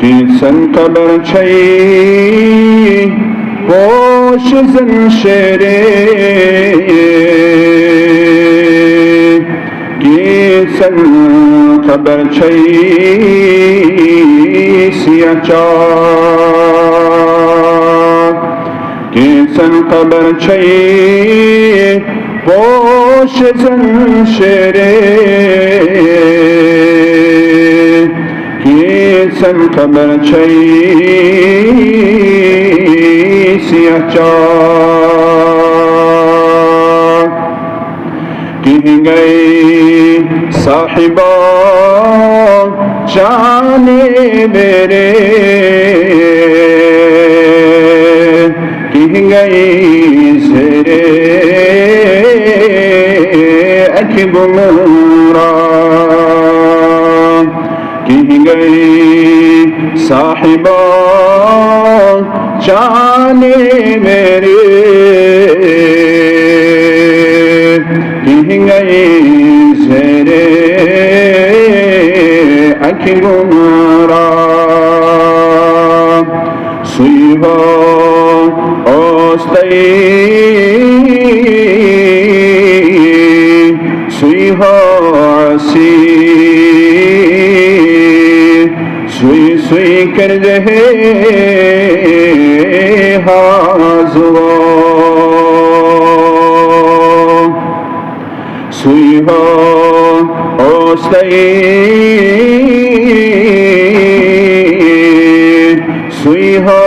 Gitsen kaber çayı boş zenşeri, gitsen kaber çayı siyah çak, gitsen kaber çayı boş zenşeri, gitsen kaber çayı siyah çak. Kih gए साहिबा जाने मेरे, किह गई ज़ेरे अख गुमराह, किह गई साहिबा जाने मेरे, किह गई ज़ेरे अख गुमराह। सुई हो ओस्तई, सुई हो आसी, सुई सुई कर रहे हाज़ुआ, सुई हो ओस्तई, सुई हो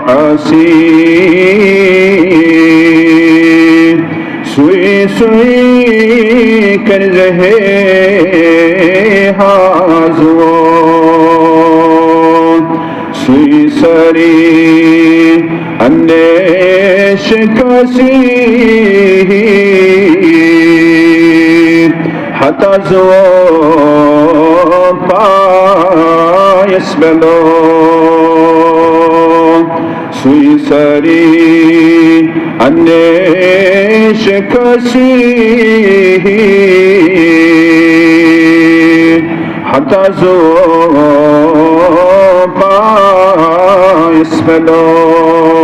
आसी, सुई सुई कर रहे हाज़ुआ, सुई सरी अंदेश कसी حتى زوار يسبلو، سوي سري النيش كسي حتى زوار يسبلو.